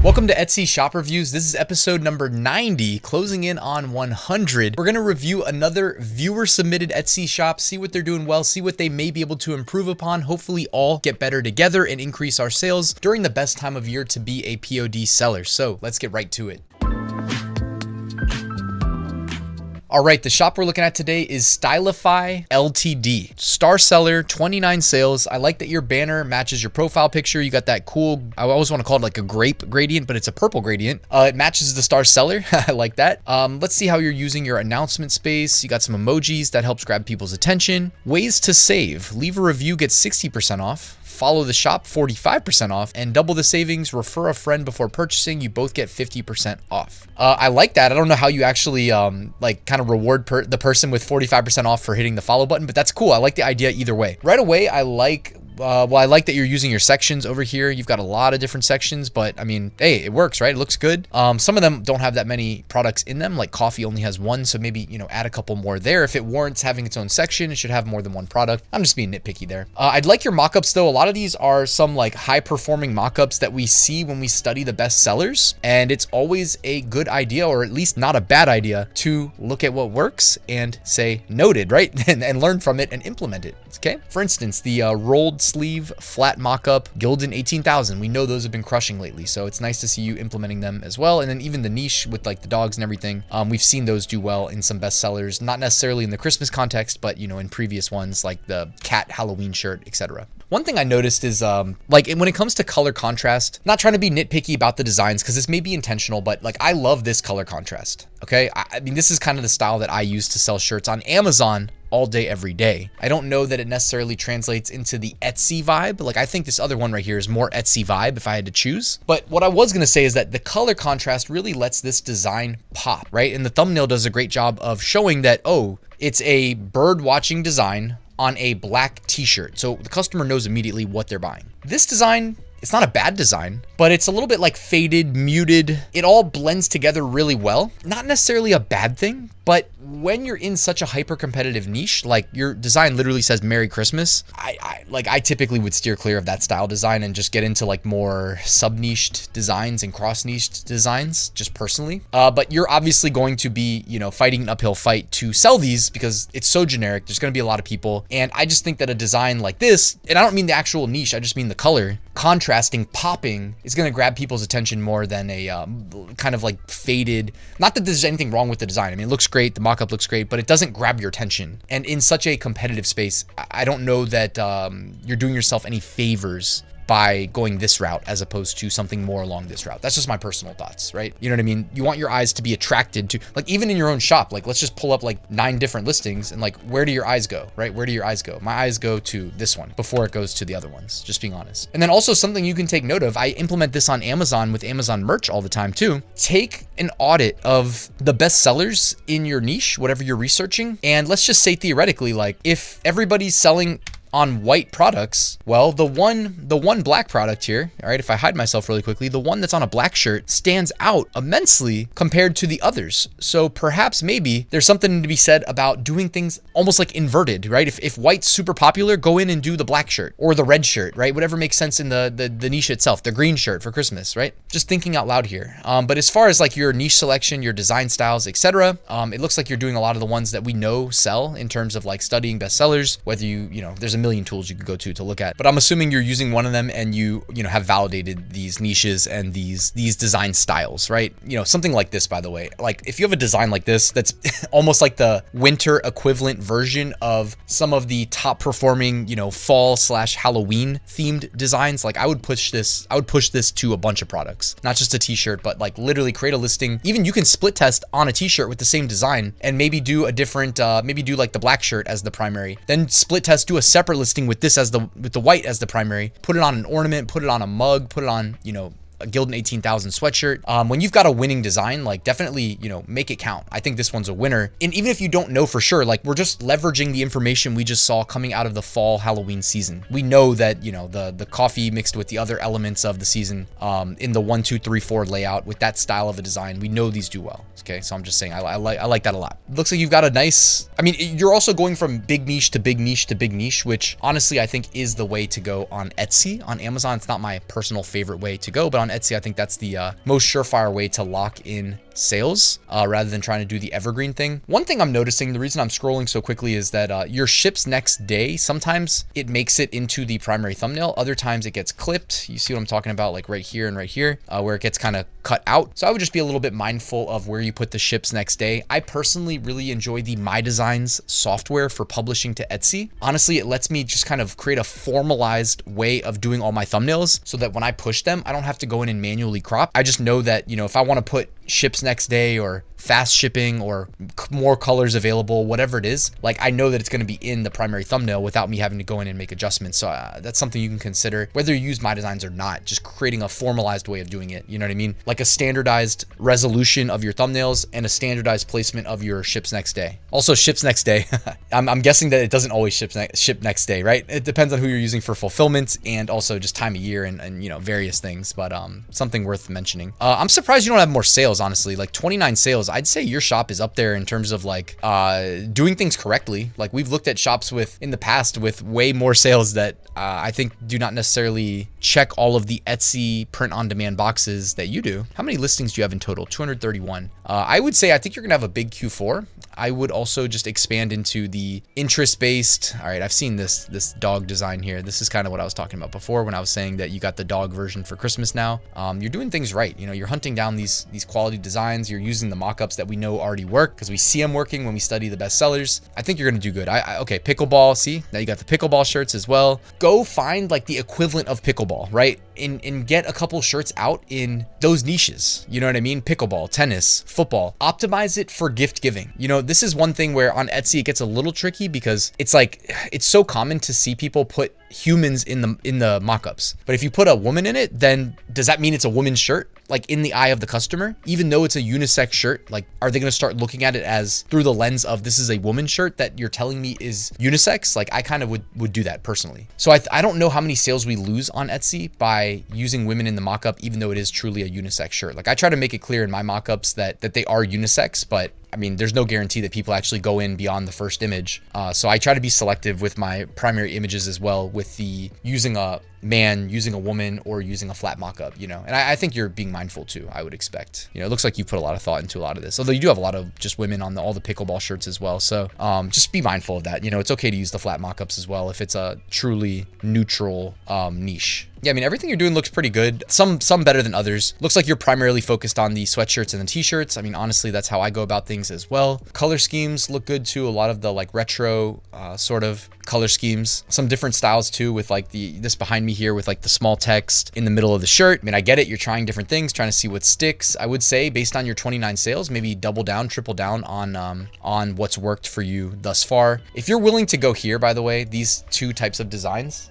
Welcome to Etsy Shop Reviews. This is episode number 90, closing in on 100. We're going to review another viewer submitted Etsy shop, see what they're doing well, see what they may be able to improve upon, hopefully all get better together and increase our sales during the best time of year to be a POD seller. So let's get right to it. All right, the shop we're looking at today is Stylify Ltd. Star seller, 29 sales. I like that your banner matches your profile picture. You got that cool, I always want to call it like a grape gradient, but it's a purple gradient. It matches the star seller. I like that. Let's see how you're using your announcement space. You got some emojis that helps grab people's attention. Ways to save. Leave a review, get 60% off. Follow the shop, 45% off, and double the savings. Refer a friend before purchasing. You both get 50% off. I like that. I don't know how you actually like kind of reward the person with 45% off for hitting the follow button, but that's cool. I like the idea either way. Right away, I like that you're using your sections over here. You've got a lot of different sections, but I mean, hey, it works, right? It looks good. Some of them don't have that many products in them, like coffee only has one, so maybe, add a couple more there. If it warrants having its own section, it should have more than one product. I'm just being nitpicky there. I'd like your mockups though. A lot of these are some like high performing mockups that we see when we study the best sellers, and it's always a good idea, or at least not a bad idea, to look at what works and say noted, right? and learn from it and implement it. Okay. For instance, the rolled sleeve flat mock-up Gildan 18,000. We know those have been crushing lately, so it's nice to see you implementing them as well. And then even the niche with like the dogs and everything, we've seen those do well in some bestsellers, not necessarily in the Christmas context, but in previous ones like the cat Halloween shirt, etc. One thing I noticed is like when it comes to color contrast, not trying to be nitpicky about the designs because this may be intentional, but like I love this color contrast. Okay, I mean, this is kind of the style that I use to sell shirts on Amazon all day, every day. I don't know that it necessarily translates into the Etsy vibe. Like I think this other one right here is more Etsy vibe if I had to choose. But what I was gonna say is that the color contrast really lets this design pop, right? And the thumbnail does a great job of showing that, oh, it's a bird watching design on a black t-shirt. So the customer knows immediately what they're buying. This design, it's not a bad design, but it's a little bit like faded, muted. It all blends together really well. Not necessarily a bad thing, but when you're in such a hyper competitive niche, like your design literally says Merry Christmas, I typically would steer clear of that style design and just get into like more sub-niched designs and cross-niched designs, just personally. But you're obviously going to be, fighting an uphill fight to sell these because it's so generic. There's going to be a lot of people. And I just think that a design like this, and I don't mean the actual niche, I just mean the color, contrasting, popping, is going to grab people's attention more than a kind of like faded, not that there's anything wrong with the design. I mean, it looks great. The mock-up looks great, but it doesn't grab your attention. And in such a competitive space, I don't know that you're doing yourself any favors by going this route as opposed to something more along this route. That's just my personal thoughts, right? You know what I mean? You want your eyes to be attracted to, like even in your own shop, like let's just pull up like 9 different listings and like, where do your eyes go, right? Where do your eyes go? My eyes go to this one before it goes to the other ones, just being honest. And then also something you can take note of, I implement this on Amazon with Amazon merch all the time too. Take an audit of the best sellers in your niche, whatever you're researching. And let's just say theoretically, like if everybody's selling on white products, well, the one black product here, all right, if I hide myself really quickly, the one that's on a black shirt stands out immensely compared to the others. So perhaps maybe there's something to be said about doing things almost like inverted, right? If white's super popular, go in and do the black shirt or the red shirt, right? Whatever makes sense in the niche itself, the green shirt for Christmas, right? Just thinking out loud here. But as far as like your niche selection, your design styles, etc., it looks like you're doing a lot of the ones that we know sell in terms of like studying bestsellers, whether there's a million tools you could go to look at, but I'm assuming you're using one of them and you have validated these niches and these design styles, right? Something like this, by the way, like if you have a design like this, that's almost like the winter equivalent version of some of the top performing, fall/Halloween themed designs. Like I would push this to a bunch of products, not just a t-shirt, but like literally create a listing. Even you can split test on a t-shirt with the same design and maybe do a different, maybe do like the black shirt as the primary, then split test, do a separate listing with this with the white as the primary, put it on an ornament, put it on a mug, put it on, a Gildan 18,000 sweatshirt. When you've got a winning design, like definitely, make it count. I think this one's a winner. And even if you don't know for sure, like we're just leveraging the information we just saw coming out of the fall Halloween season. We know that, the coffee mixed with the other elements of the season, in the 1, 2, 3, 4 layout with that style of a design, we know these do well. Okay. So I'm just saying, I like that a lot. Looks like you've got a nice, I mean, you're also going from big niche to big niche to big niche, which honestly, I think is the way to go on Etsy. On Amazon, it's not my personal favorite way to go, but on Etsy. I think that's the most surefire way to lock in sales rather than trying to do the evergreen thing. One thing I'm noticing, the reason I'm scrolling so quickly is that your ships next day, sometimes it makes it into the primary thumbnail. Other times it gets clipped. You see what I'm talking about, like right here and right here, where it gets kind of cut out. So I would just be a little bit mindful of where you put the ships next day. I personally really enjoy the MyDesigns software for publishing to Etsy. Honestly, it lets me just kind of create a formalized way of doing all my thumbnails so that when I push them, I don't have to go in and manually crop. I just know that, you know, if I want to put ships next day or fast shipping or more colors available, whatever it is, like I know that it's going to be in the primary thumbnail without me having to go in and make adjustments. So that's something you can consider, whether you use MyDesigns or not, just creating a formalized way of doing it. You know what I mean? Like a standardized resolution of your thumbnails and a standardized placement of your ships next day. Also ships next day. I'm guessing that it doesn't always ship next day, right? It depends on who you're using for fulfillment and also just time of year and you know, various things, but something worth mentioning. I'm surprised you don't have more sales, honestly. Like 29 sales, I'd say your shop is up there in terms of like doing things correctly. Like we've looked at shops in the past with way more sales that I think do not necessarily check all of the Etsy print on demand boxes that you do. How many listings do you have in total? 231. I would say I think you're gonna have a big Q4. I would also just expand into the interest-based. All right, I've seen this dog design here. This is kind of what I was talking about before when I was saying that you got the dog version for Christmas now. You're doing things right. You know, you're hunting down these quality designs. You're using the mock-ups that we know already work because we see them working when we study the best sellers. I think you're gonna do good. Okay, pickleball. See, now you got the pickleball shirts as well. Go find like the equivalent of pickleball, right? And get a couple shirts out in those niches. You know what I mean? Pickleball, tennis, football. Optimize it for gift giving. You know, this is one thing where on Etsy it gets a little tricky because it's like it's so common to see people put humans in the mock-ups. But if you put a woman in it, then does that mean it's a woman's shirt? Like in the eye of the customer, even though it's a unisex shirt, like are they going to start looking at it as through the lens of this is a woman's shirt that you're telling me is unisex? Like I kind of would do that personally. So I don't know how many sales we lose on Etsy by using women in the mock-up, even though it is truly a unisex shirt. Like I try to make it clear in my mock-ups that they are unisex, but I mean, there's no guarantee that people actually go in beyond the first image. So I try to be selective with my primary images as well, with the using a man, using a woman, or using a flat mock-up, you know. And I think you're being mindful too, I would expect. You know, it looks like you put a lot of thought into a lot of this, although you do have a lot of just women on all the pickleball shirts as well. So just be mindful of that. You know, it's okay to use the flat mock-ups as well if it's a truly neutral niche. Yeah, I mean, everything you're doing looks pretty good. Some better than others. Looks like you're primarily focused on the sweatshirts and the t-shirts. I mean, honestly, that's how I go about things as well. Color schemes look good too. A lot of the like retro sort of color schemes. Some different styles too, with like this behind me here with like the small text in the middle of the shirt. I mean, I get it. You're trying different things, trying to see what sticks. I would say based on your 29 sales, maybe double down, triple down on what's worked for you thus far. If you're willing to go here, by the way, these two types of designs,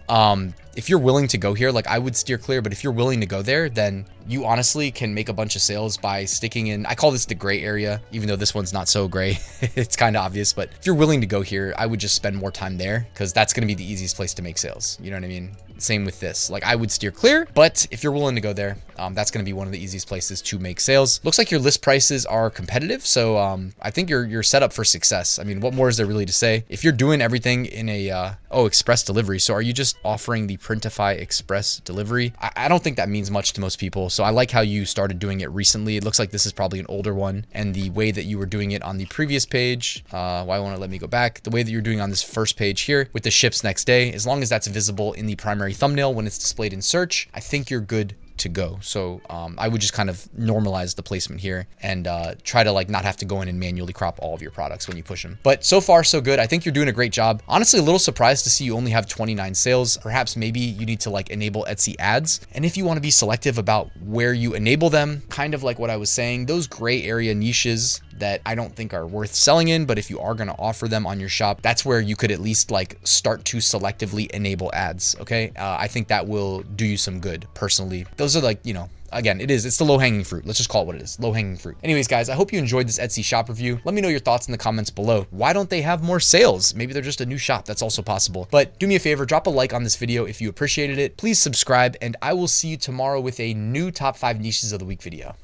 if you're willing to go here, like I would steer clear, but if you're willing to go there, then you honestly can make a bunch of sales by sticking in, I call this the gray area, even though this one's not so gray. It's kind of obvious, but if you're willing to go here, I would just spend more time there because that's going to be the easiest place to make sales. You know what I mean? Same with this. Like I would steer clear, but if you're willing to go there, that's going to be one of the easiest places to make sales. Looks like your list prices are competitive. So I think you're set up for success. I mean, what more is there really to say? If you're doing everything in a, express delivery. So are you just offering the Printify express delivery? I don't think that means much to most people. So I like how you started doing it recently. It looks like this is probably an older one. And the way that you were doing it on the previous page, why won't it let me go back? The way that you're doing on this first page here with the ships next day, as long as that's visible in the primary thumbnail when it's displayed in search, I think you're good to go. So I would just kind of normalize the placement here and try to like not have to go in and manually crop all of your products when you push them. But so far so good. I think you're doing a great job. Honestly, a little surprised to see you only have 29 sales. Perhaps maybe you need to like enable Etsy ads. And if you want to be selective about where you enable them, kind of like what I was saying, those gray area niches that I don't think are worth selling in, but if you are going to offer them on your shop, that's where you could at least like start to selectively enable ads. Okay. I think that will do you some good personally. Those are like, you know, again, it's the low-hanging fruit. Let's just call it what it is, low-hanging fruit. Anyways, guys, I hope you enjoyed this Etsy shop review. Let me know your thoughts in the comments below. Why don't they have more sales? Maybe they're just a new shop. That's also possible. But do me a favor, drop a like on this video if you appreciated it. Please subscribe, and I will see you tomorrow with a new top 5 niches of the week video.